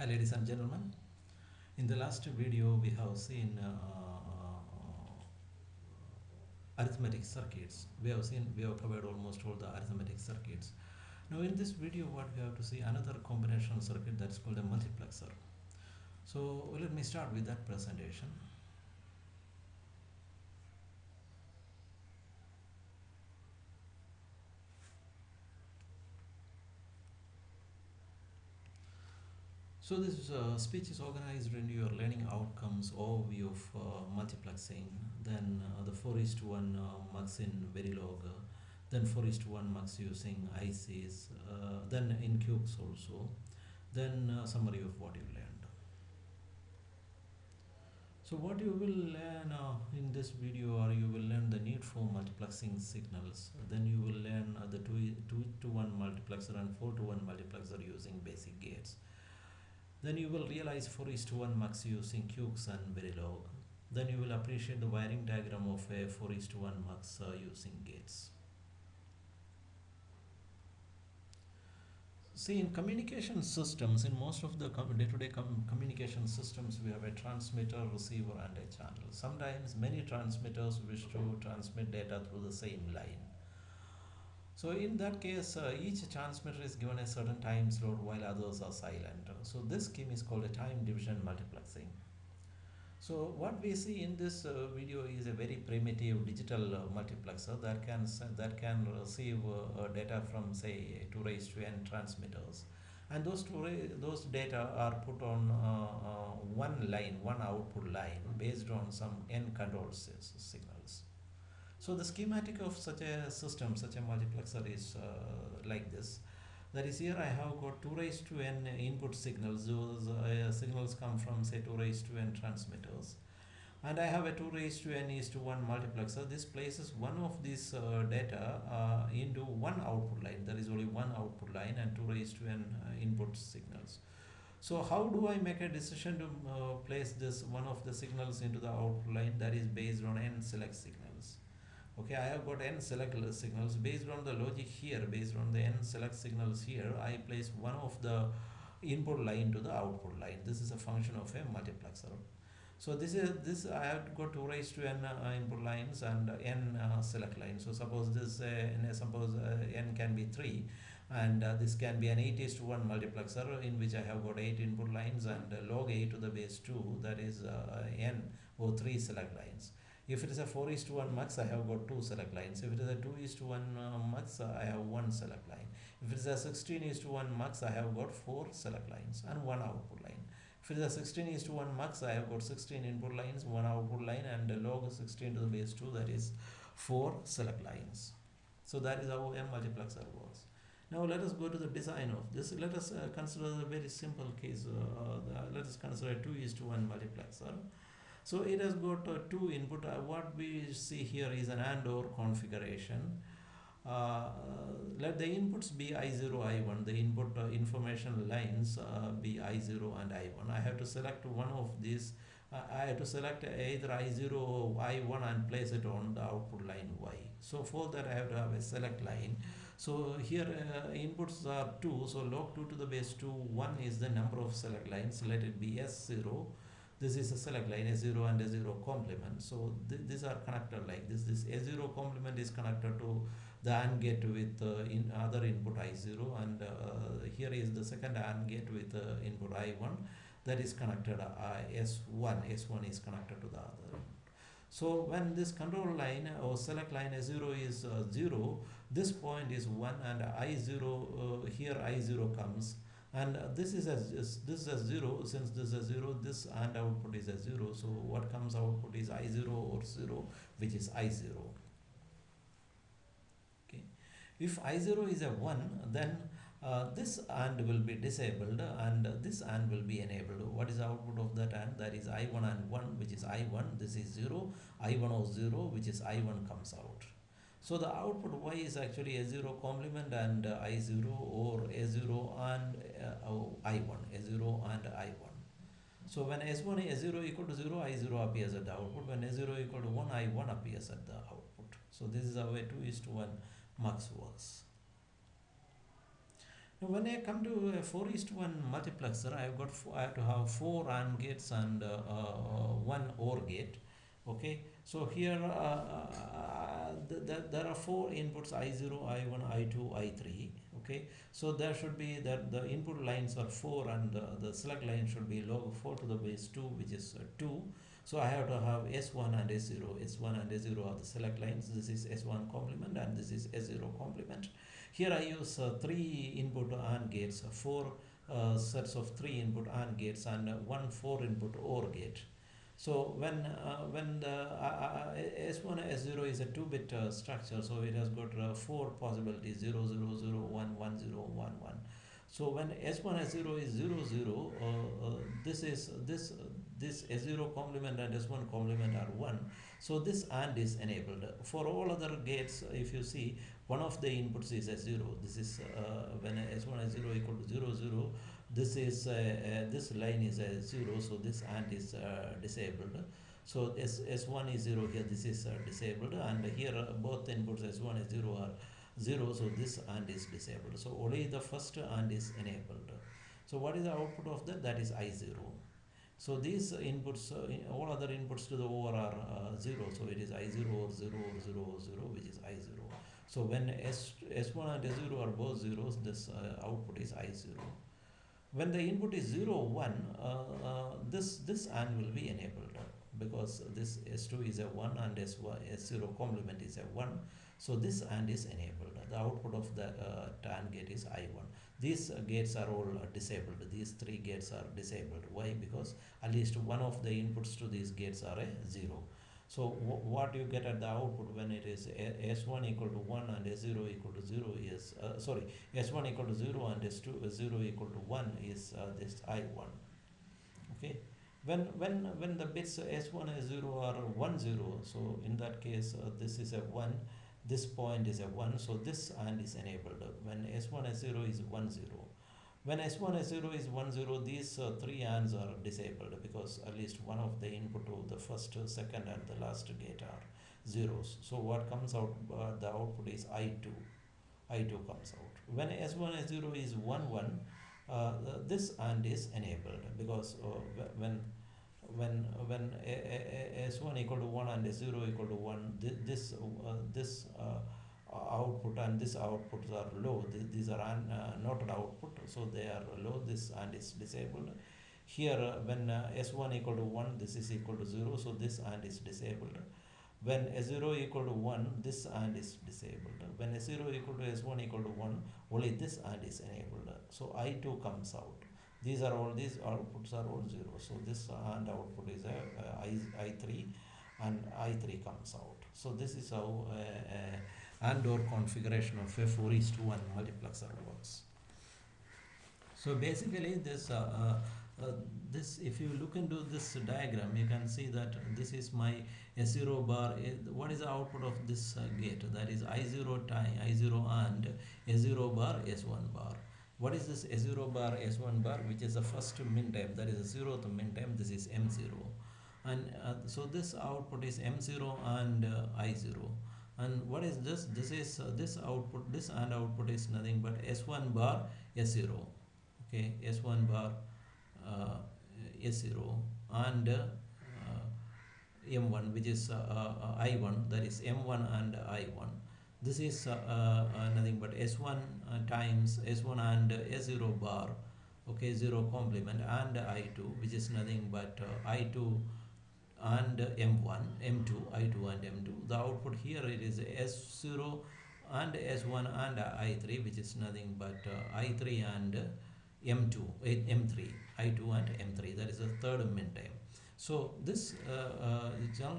Hi ladies and gentlemen, in the last video we have seen arithmetic circuits. We have covered almost all the arithmetic circuits. Now in this video what we have to see another combinational circuit that is called a multiplexer. So let me start with that presentation. So this speech is organized into your learning outcomes overview of multiplexing, then the 4 is to 1 mux in Verilog, then 4 is to 1 mux using ICs, then in QUCS also, then summary of what you learned. So what you will learn in this video, or you will learn the need for multiplexing signals, then you will learn the 2 to 1 multiplexer and 4 to 1 multiplexer using basic gates. Then you will realize 4 is to 1 mux using QUCS and Verilog. Then you will appreciate the wiring diagram of a 4 is to 1 mux using gates. See, in communication systems, in most of the day-to-day communication systems, we have a transmitter, receiver, and a channel. Sometimes many transmitters wish to transmit data through the same line. So in that case, each transmitter is given a certain time slot while others are silent. So this scheme is called a time division multiplexing. So what we see in this video is a very primitive digital multiplexer that can receive data from say 2 raised to n transmitters, and those data are put on one output line based on some n control signals. So the schematic of such a system, such a multiplexer is like this. That is, here I have got 2 raised to n input signals. Those signals come from say 2 raised to n transmitters. And I have a 2 raised to n is to 1 multiplexer. This places one of these data into one output line. There is only one output line and 2 raised to n input signals. So how do I make a decision to place this one of the signals into the output line? That is based on n select signals. Okay, I have got n select signals. Based on the logic here, based on the n select signals here, I place one of the input line to the output line. This is a function of a multiplexer. So this I have got 2 raised to n input lines and n select lines. So suppose this n can be 3, and this can be an 8 is to 1 multiplexer in which I have got 8 input lines and log a to the base 2, that is n or 3 select lines. If it is a 4 is to 1 mux, I have got 2 select lines. If it is a 2 is to 1 mux, I have 1 select line. If it is a 16 is to 1 mux, I have got 4 select lines and 1 output line. If it is a 16 is to 1 mux, I have got 16 input lines, 1 output line, and log 16 to the base 2, that is 4 select lines. So that is how a multiplexer works. Now let us go to the design of this. Let us consider a very simple case. Let us consider a 2 is to 1 multiplexer. So it has got two input. What we see here is an AND OR configuration. Let the inputs be I0, I1. The input information lines be I0 and I1. I have to select one of these. I have to select either I0 or I1 and place it on the output line Y. So for that I have to have a select line. So here inputs are 2. So log 2 to the base 2. 1 is the number of select lines. Let it be S0. This is a select line, A0 and A0 complement. So these are connected like this. This A0 complement is connected to the AND gate with other input I0, and here is the second AND gate with input I1 that is connected S1. S1 is connected to the other. So when this control line or select line A0 is 0, this point is 1, and I0 here I0 comes. And this is a 0. Since this is a 0, this AND output is a 0. So what comes output is I0 or 0, which is I0. Okay. If I0 is a 1, then this AND will be disabled and this AND will be enabled. What is the output of that AND? That is I1 and 1, which is I1. This is 0. I1 or 0, which is I1 comes out. So the output Y is actually A0 complement and I0, or A0 and I1, A0 and I1. So when S1 is 0 equal to 0, I0 appears at the output. When A0 equal to 1, I1 appears at the output. So this is how a 2 is to 1 mux works. Now, when I come to a 4 is to 1 multiplexer, I have to have 4 AND gates and 1 OR gate. Okay, so here there are 4 inputs I0, I1, I2, I3. Okay, so there should be that the input lines are 4 and the select line should be log 4 to the base 2, which is 2. So I have to have S1 and S0. S1 and S0 are the select lines. This is S1 complement and this is S0 complement. Here I use 3 input AND gates, 4 sets of 3 input AND gates and 1 4 input OR gate. So when the S1 S0 is a 2-bit structure, so it has got 4 possibilities: 0 0 0 1 1 0 1 1. So when S1 S0 is 0 0, this is this S0 complement and S1 complement are 1. So this AND is enabled. For all other gates, if you see, one of the inputs is S0. This is when S1 S0 equal to 0 0. This is this line is a 0, so this AND is disabled. So S1 is 0 here, this is disabled, and here both inputs S1 and 0 are 0, so this AND is disabled. So only the first AND is enabled. So what is the output of that? That is I0. So these inputs, all other inputs to the OR are 0, so it is I0 or 0 or 0 or 0, which is I0. So when S1 and S0 are both zeros, this output is I0. When the input is 0 1, this AND will be enabled, because this S2 is a 1 and S0 complement is a 1, so this AND is enabled. The output of the AND gate is I1. These gates are all disabled. These 3 gates are disabled. Why? Because at least one of the inputs to these gates are a 0. So what you get at the output when it is S1 equal to 1 and S0 equal to 0 is S1 equal to 0 and S2 0 equal to 1 is this I1. Okay, when the bits S1 and S0 are 1 0, so in that case this is a 1, this point is a 1, so this AND is enabled when S1 S0 is 1 0. When S1 S0 is 1 0, these 3 ANDs are disabled, because at least one of the input to the first, second and the last gate are zeros. So what comes out, the output is I2. I2 comes out. When S1 S0 is 1 1, this AND is enabled, because when S1 equal to 1 and S0 equal to 1, this output and this outputs are low. These are not output, so they are low. This AND is disabled. Here when S1 equal to 1, this is equal to 0, so this AND is disabled. When S0 equal to 1, this AND is disabled. When S0 equal to S1 equal to 1, only this AND is enabled. So I2 comes out. These outputs are all 0. So this AND output is I3, and I3 comes out. So this is how AND OR configuration of a 4 is to 1 multiplexer works. So basically this, if you look into this diagram, you can see that this is my S0 bar. What is the output of this gate? That is I0 and S0 bar S1 bar. What is this S0 bar S1 bar? Which is the first min time, that is the 0th min time. This is M0, and so this output is M0 and I0. And what is this? This is this output, this AND output is nothing but S1 bar S0. Okay, S1 bar S0 and M1, which is I1, that is M1 and I1. This is nothing but S1 times S1 and S0 bar, okay, 0 complement, and I2, which is nothing but I2 and M1, M2, I2 and M2. The output here it is S0 and S1 and I3, which is nothing but I3 and M2, M3, I2 and M3. That is the third min time. So this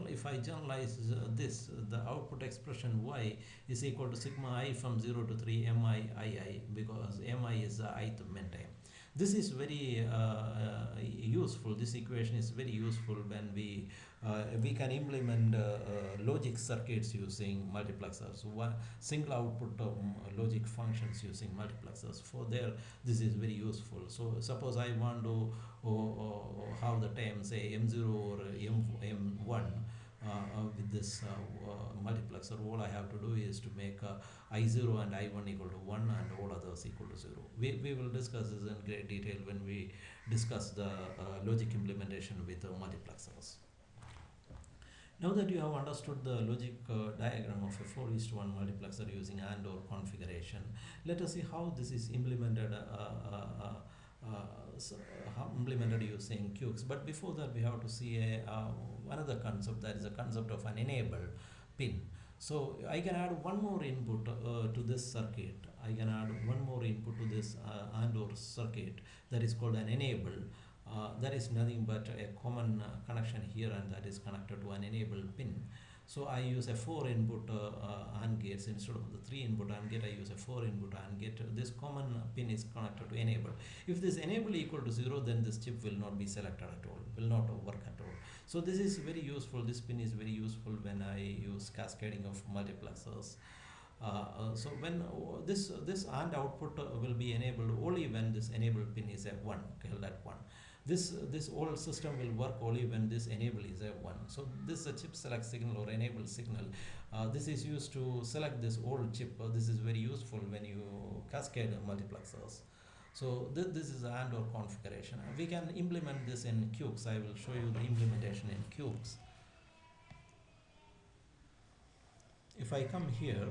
if I generalize this, the output expression Y is equal to sigma I from 0 to 3 mi I, because mi is the ith min time. This is very useful. This equation is very useful when we can implement logic circuits using multiplexers. One single output logic functions using multiplexers. For there, this is very useful. So suppose I want to have the time say M0 or M1 with this multiplexer. All I have to do is to make I0 and I1 equal to 1 and all others equal to 0. We will discuss this in great detail when we discuss the logic implementation with multiplexers. Now that you have understood the logic diagram of a 4 is to 1 multiplexer using AND OR configuration, let us see how this is implemented implemented using QUCS. But before that, we have to see another concept, that is a concept of an enable pin. So I can add one more input to this circuit. I can add one more input to this AND OR circuit, that is called an enable. That is nothing but a common connection here, and that is connected to an enable pin. So I use a 4 input AND gates instead of the 3 input AND gate. I use a 4 input AND gate. This common pin is connected to enable. If this enable equal to 0, then this chip will not be selected at all, will not work at all. So this is very useful. This pin is very useful when I use cascading of multiplexers. So when this AND output will be enabled only when this enable pin is a 1, held at 1. This whole system will work only when this enable is a 1. So this is a chip select signal or enable signal. This is used to select this old chip. This is very useful when you cascade multiplexers. So this is AND OR configuration. We can implement this in QUCS. I will show you the implementation in QUCS. If I come here,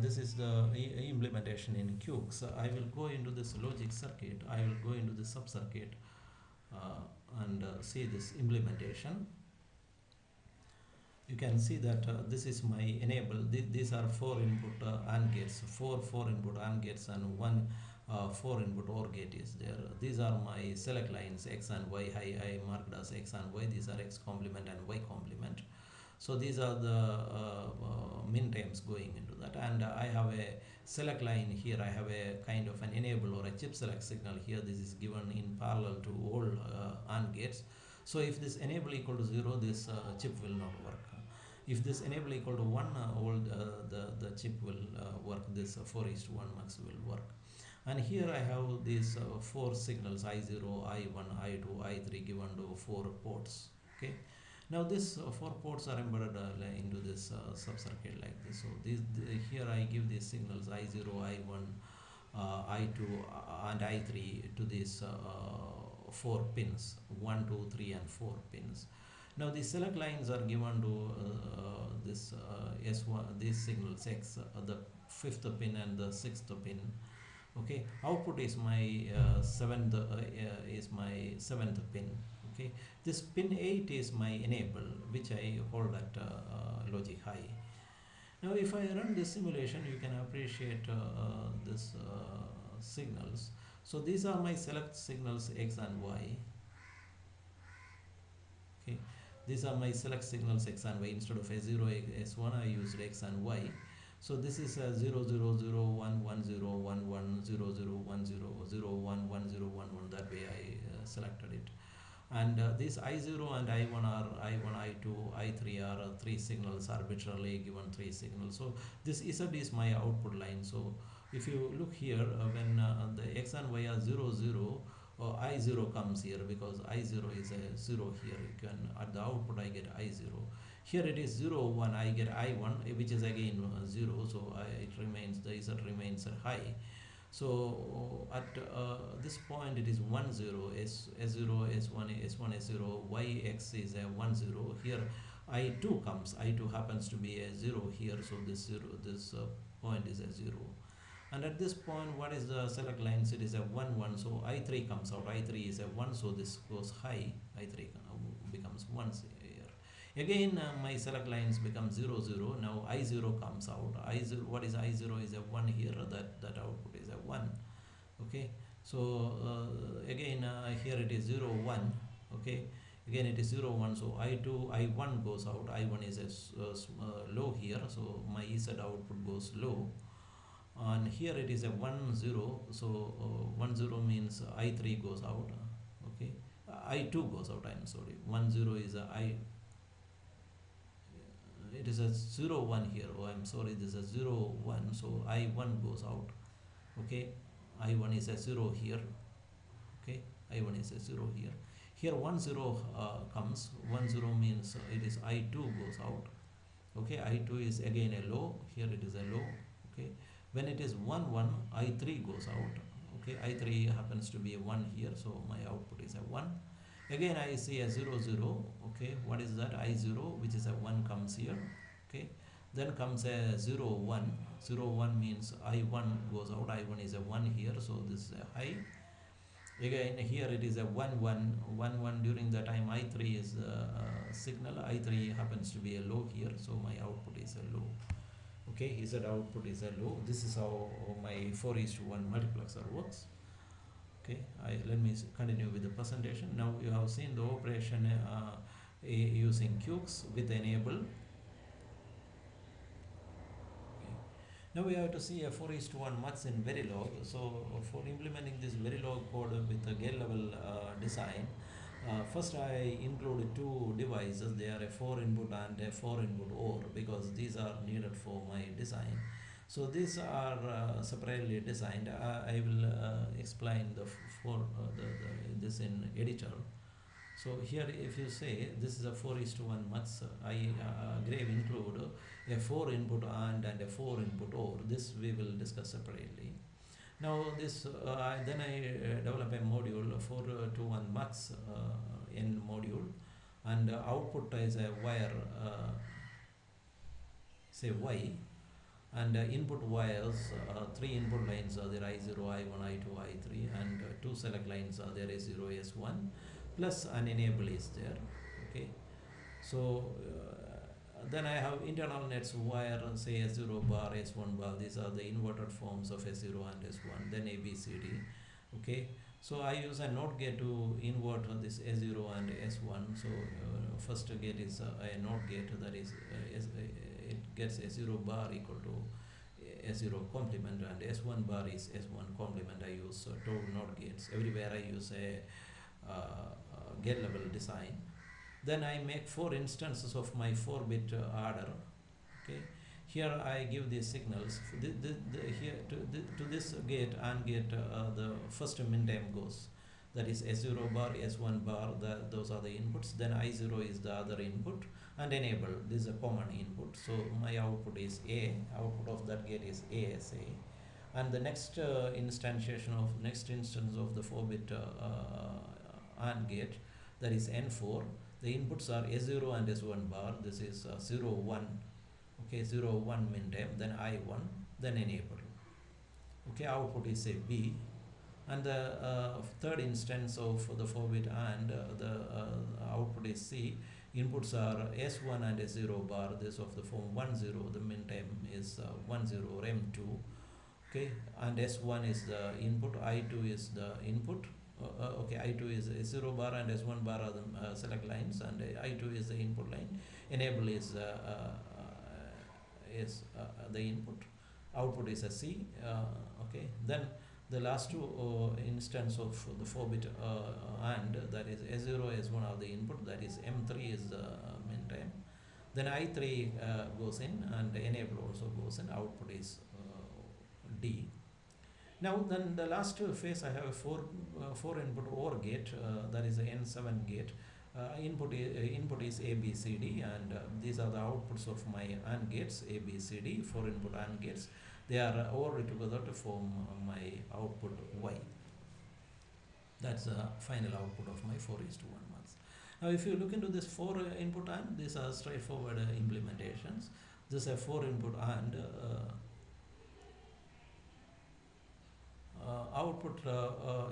this is the implementation in QUCS. I will go into this logic circuit. I will go into the sub-circuit and see this implementation. You can see that this is my enable. These are 4 input AND gates, 4 input AND gates, and 1 4 input OR gate is there. These are my select lines X and Y. I marked as X and Y. These are X complement and Y complement. So these are the min times going into that, and I have a select line here. I have a kind of an enable or a chip select signal here. This is given in parallel to all AND gates. So if this enable equal to 0, this chip will not work. If this enable equal to 1, all the chip will work. This 4 is to 1 mux will work. And here I have these 4 signals, I0, I1, I2, I3 given to 4 ports. Okay. Now these 4 ports are embedded into this sub-circuit like this. So here I give these signals I0, I1, I2 and I3 to these 4 pins, 1, 2, 3 and 4 pins. Now the select lines are given to this S1, these signals X, the 5th pin and the 6th pin. Okay, output is my 7th pin. Okay, this pin 8 is my enable, which I hold at logic high. Now if I run this simulation, you can appreciate this signals. So these are my select signals X and Y. Okay, these are my select signals X and Y. Instead of S0, S1, I used X and Y. So this is 0 0 0 1 1 0 1 1 0 0 1 0 0 1 1 0 1 1. That way I selected it. And these I0 and I1 are I1, I2, I3 are 3 signals, arbitrarily given 3 signals. So this Z is my output line. So if you look here, when the X and Y are 0 0, I0 comes here, because I0 is a 0 here. You can, at the output I get I0. Here it is 0 1, I get I1, which is again 0. So it remains, the Z remains high. So at this point it is 1 0, S0, S1, S1, S0, YX is a 1 0. Here I2 comes, I2 happens to be a 0 here, so this point is a 0. And at this point, what is the select lines? It is a 1 1, so I3 comes out, I3 is a 1, so this goes high, I3 becomes 1 here. Again my select lines become 0 0. Now I0 comes out. I0, what is I0 is a 1 here, that output is a 1. Okay, so again here it is 0 1. Okay, again it is 0 1, so I2, I1 goes out. I1 is a low here, so my Z output goes low. And here it is a 1 0, so 1 0 means I3 goes out. Okay, I2 goes out, I'm sorry. 1 0 is a it is a 0 1 here. Oh, I'm sorry, this is a 0 1, so I1 goes out. Okay, I1 is a 0 here. Okay, I1 is a 0 here. Here 10 comes. 10 means it is I2 goes out. Okay, I2 is again a low. Here it is a low. Okay, when it is 1 1, I3 goes out. Okay, I3 happens to be a 1 here, so my output is a 1. Again I see a 0 0. Okay, what is that? I0, which is a 1, comes here. Okay, then comes a 0 1. 0 1 means I1 goes out. I1 is a 1 here, so this is a high. Again here it is a 1 1 1 1. During the time I3 is signal. I3 happens to be a low here, so my output is a low. Okay, he said output is a low. This is how my 4:1 multiplexer works. Okay, let me continue with the presentation. Now you have seen the operation using QUCS with enable. Now we have to see a 4:1 Mux in Verilog. So for implementing this Verilog code with a gate level design, first I include two devices. They are a 4 input and a 4 input OR, because these are needed for my design. So these are separately designed. I will explain this in editor. So here if you say this is a 4:1 Mux, I grave include a 4 input AND and a 4 input OR. This we will discuss separately. Now this then I develop a module 4:1 Mux in module, and output is a wire say Y, and input wires, 3 input lines are there: I0, I1, I2, I3, and 2 select lines are there: S0, S1, plus an enable is there. Okay, so then I have internal nets wire, say S0 bar, S1 bar. These are the inverted forms of S0 and S1, then ABCD. Okay, so I use a NOT gate to invert this S0 and S1. So first gate is a NOT gate, that is it gets S0 bar equal to S0 complement, and S1 bar is S1 complement. I use two NOT gates. Everywhere I use a gate level design. Then I make 4 instances of my 4-bit adder. Okay, here I give these signals. Here to this gate and gate, the first min-time goes. That is S0 bar, S1 bar. Those are the inputs. Then I0 is the other input, and enable. This is a common input. So my output is A. Output of that gate is A, say. And the next instance of the 4-bit AND gate, that is N4. The inputs are S0 and S1 bar. This is 0 1. Okay, 0 1 min time, then I1, then enable. Okay, output is a B. And the third instance of the 4-bit AND, the output is C. Inputs are S1 and S0 bar. This of the form 1 0. The min time is 1 0 rem2. Okay, and S1 is the input, I2 is the input. Okay, I2 is S0 bar and S1 bar are the select lines, and I2 is the input line. Enable is the input. Output is a C. Okay, then the last two instance of the 4-bit AND, that is S0, S1 are the input. That is M3 is the min time. Then I3 goes in, and enable also goes in. Output is D. Now then the last phase, I have a 4 input OR gate, that is a N7 gate. Input is A, B, C, D, and these are the outputs of my AND gates, A, B, C, D, 4 input AND gates. They are ORed together to form my output Y. That's the final output of my 4:1 Mux. Now if you look into this 4 input AND, these are straightforward implementations. This is a 4 input AND. Output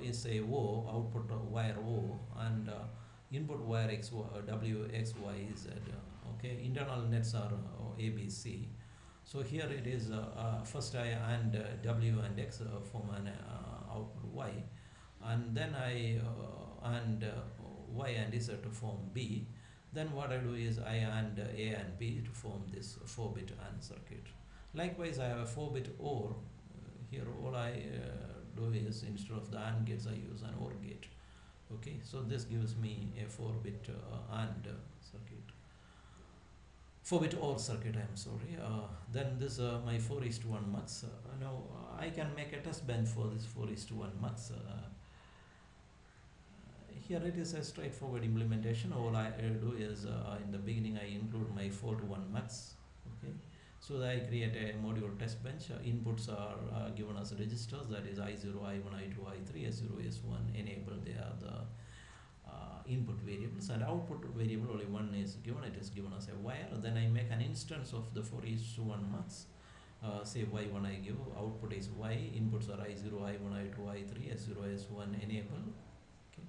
is a O, output wire O, and input wire X, W, X, Y, Z. Okay, internal nets are A, B, C. So here it is first I AND W and X form an output Y, and then I AND Y and Z to form B. Then what I do is I AND A and B to form this 4-bit AND circuit. Likewise, I have a 4-bit OR. Here all I do is, instead of the AND gates, I use an OR gate. Okay, so this gives me a 4-bit AND circuit. 4-bit OR circuit, I'm sorry. Then this my 4:1 Mux. Now I can make a test bench for this 4:1 Mux. Here it is a straightforward implementation. All I do is in the beginning I include my 4 to 1 mux. Okay, so I create a module test bench. Inputs are given as registers, that is I0, I1, I2, I3, S0, S1. Enable, they are the input variables, and output variable only one is given. It is given as a wire. Then I make an instance of the 4:1 mux. Say y1 I give, output is y, inputs are I0, I1, I2, I3, S0, S1. Enable. Okay.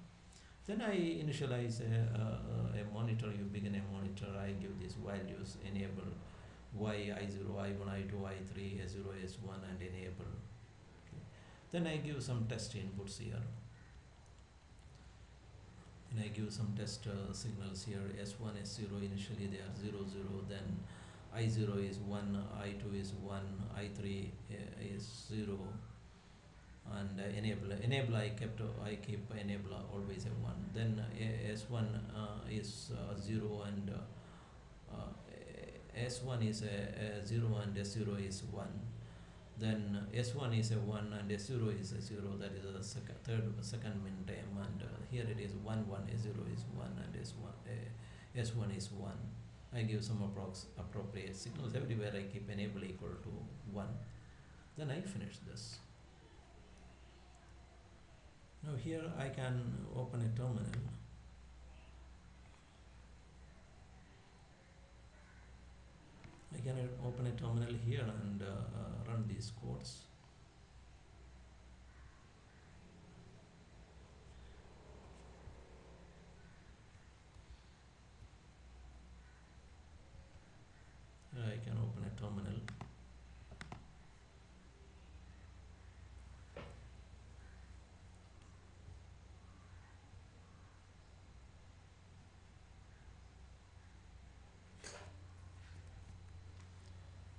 Then I initialize a monitor. You begin a monitor. I give these values. Enable y, I0, I1, I2, I3, S0, S1, and enable. Okay. Then I give some test inputs here. And I give some test signals here. S1, S0, initially they are 0, 0. Then I0 is 1, I2 is 1, I3 is 0. And enable I keep enable always a 1. Then S1 is 0, and S1 is a 0, and S0 is 1. Then S1 is a 1 and S0 is a 0. That is a second min time, and here it is 1, 1, S0 is 1, and S1 is 1. I give some appropriate signals. Everywhere I keep enable equal to 1. Then I finish this. Now here I can open a terminal. I can open a terminal here and run these codes. I can open a terminal.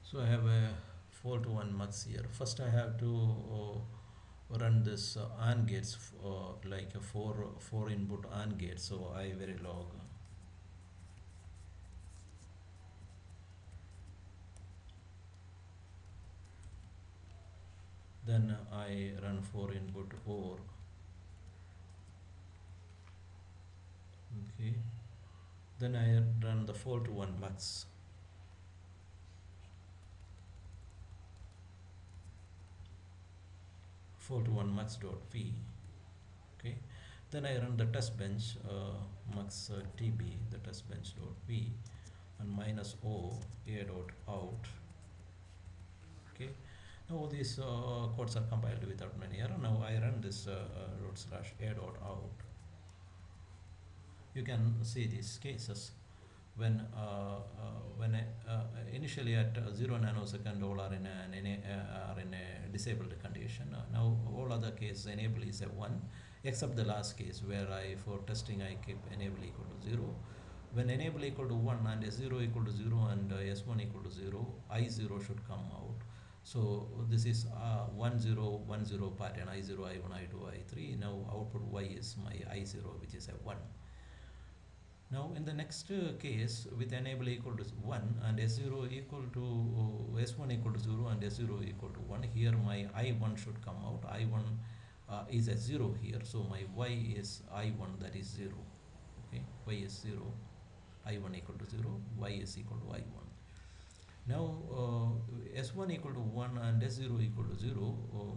So I have a 4 to 1 mux here. First I have to run this AND gates, like a 4 input AND gate. So I Verilog. Then I run 4 input OR. Okay. Then I run the 4 to 1 mux. Four to 1 mux dot p. Okay. Then I run the test bench mux tb, the test bench dot p, and minus o a dot out. Okay. Now these codes are compiled without many error. Now I run this /a dot out. You can see these cases when initially at 0 nanosecond all are in a disabled condition. Now all other cases enable is a 1, except the last case where for testing I keep enable equal to 0. When enable equal to 1 and S0 equal to 0 and S1 equal to 0, I0 should come out. So this is 1 0 1 0 pattern, I0, I1, I2, I3. Now output Y is my I0, which is a 1. Now in the next case, with enable equal to 1 and S0 equal to S1 equal to 0 and S0 equal to 1, here my I1 should come out. I1 is a 0 here, so my Y is I1, that is 0. Okay, Y is 0, I1 equal to 0, Y is equal to I1. Now S1 equal to 1 and S0 equal to 0,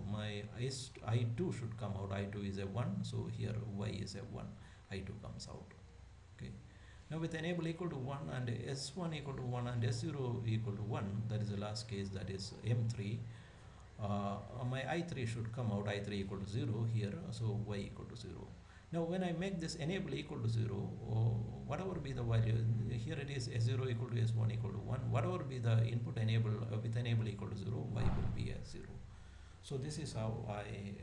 my I2 should come out. I2 is a 1, so here Y is a 1, I2 comes out. Okay. Now with enable equal to 1 and S1 equal to 1 and S0 equal to 1, that is the last case, that is M3, my I3 should come out, I3 equal to 0 here, so Y equal to 0. Now when I make this enable equal to 0, whatever be the value, here it is S0 equal to S1 equal to 1, whatever be the input enable with enable equal to 0, Y will be a 0. So this is how I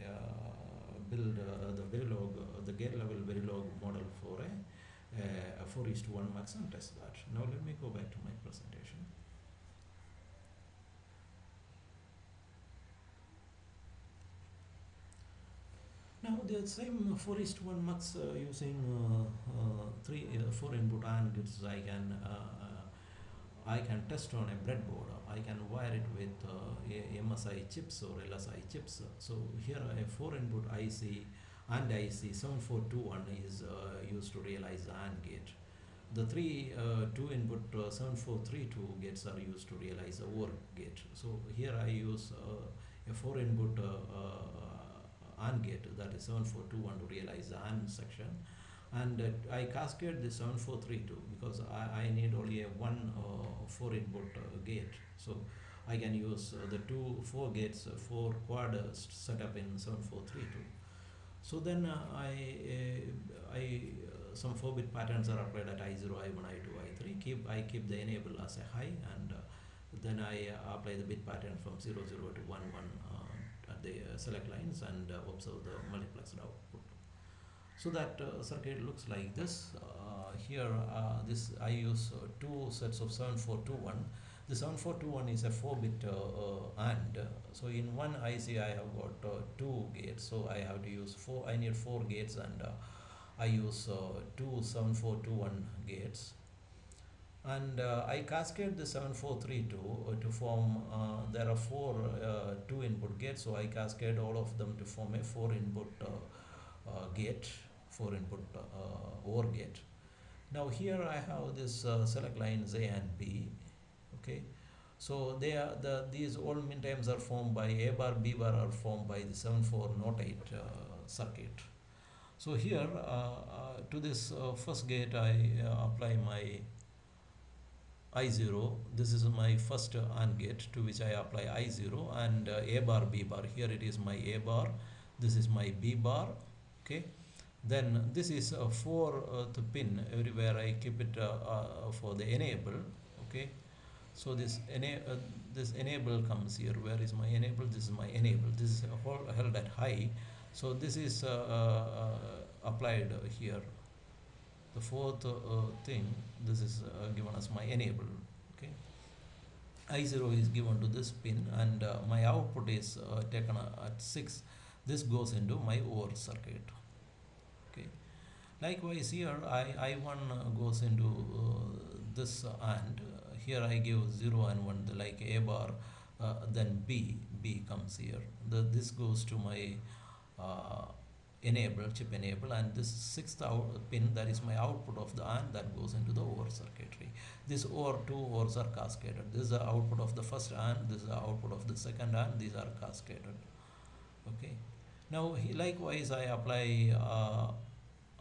build the Verilog, the gate level Verilog model for a 4:1 mux and test that. Now let me go back to my presentation. Now the same 4:1 mux using 4 input AND gates I can test on a breadboard. I can wire it with MSI chips or LSI chips. So here a 4 input IC and IC 7421 is used to realize the AND gate. The three two input 7432 gates are used to realize the OR gate. So here I use a 4 input AND gate, that is 7421, to realize the AND section, and I cascade the 7432 because I need only a one 4 input gate. So I can use the two 4 gates, 4 quad setup in 7432. So then some 4-bit patterns are applied at I0, I1, I2, I3. I keep the enable as a high, and then I apply the bit pattern from 0, 0 to 1, 1 at the select lines, and observe the multiplexed output. So that circuit looks like this. Here this I use two sets of 7421. The 7421 is a 4-bit AND. So in one IC I have got two gates, so I have to use I need 4 gates, and I use two 7421 gates, and I cascade the 7432 to form, there are 4 2 input gates, so I cascade all of them to form a 4 input gate, 4 input OR gate. Now here I have this select lines A and B. Okay, so they are these all min times are formed by A bar, B bar are formed by the 74 not 8 circuit. So here to this first gate I apply my I0. This is my first AND gate to which I apply I0, and A bar, B bar. Here it is my A bar, this is my B bar. Okay, then this is for the pin everywhere I keep it for the enable. Okay, so this enable comes here. Where is my enable? This is my enable. This is held at high, so this is applied here. The fourth thing, this is given as my enable. Okay, I0 is given to this pin, and my output is taken at 6. This goes into my OR circuit. Okay, likewise here I1 goes into this AND. Here I give 0 and 1, like A bar, then B comes here. This goes to my enable, chip enable, and this 6th pin, that is my output of the AND, that goes into the OR circuitry. This OR, two ORs are cascaded. This is the output of the first AND, this is the output of the second AND, these are cascaded. Okay, now likewise I apply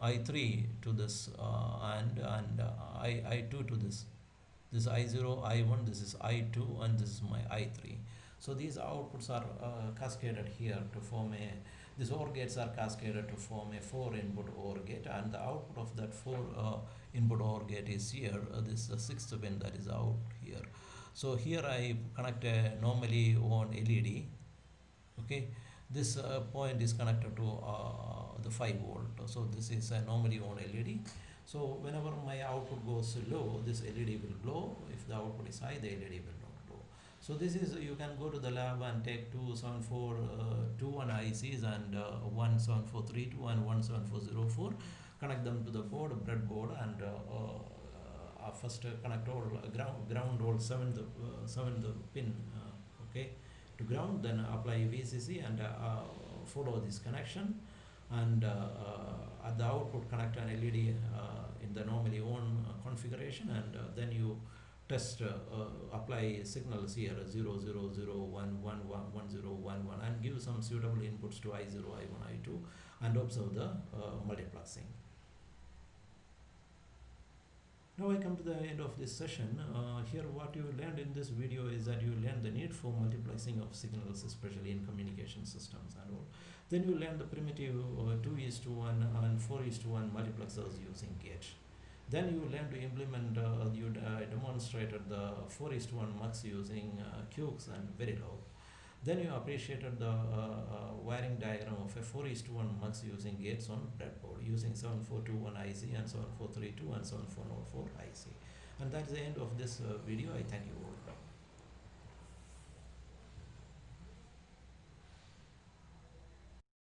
I3 to this AND, and I2 to this. This I0, I1, this is I2, and this is my I3. So these outputs are cascaded here to form these OR gates are cascaded to form a 4 input OR gate, and the output of that 4 input OR gate is here. This is the 6th pin that is out here. So here I connect a normally on LED. Okay, this point is connected to the 5 volt. So this is a normally on LED. So whenever my output goes low, this LED will glow. If the output is high, the LED will not glow. So this is, you can go to the lab and take two 7421 ICs and one 7432 and one 7404, connect them to the board, breadboard, and first connect all ground all 7th pin, okay, to ground, then apply VCC and follow this connection, and at the output connect an LED in the normally on configuration, and then you test apply signals here 0 0 0 1 1 1 1 0 1 1 and give some suitable inputs to I0, I1, I2, and observe the multiplexing. Now I come to the end of this session. Here what you learned in this video is that you learned the need for multiplexing of signals, especially in communication systems and all. Then you learn the primitive 2:1 and 4:1 multiplexers using gate. Then you learn to implement, you demonstrated the 4:1 mux using QUCS and Verilog. Then you appreciated the wiring diagram of a 4:1 mux using gates on breadboard using 7421 IC and 7432 and 7404 IC. And that's the end of this video. I thank you all.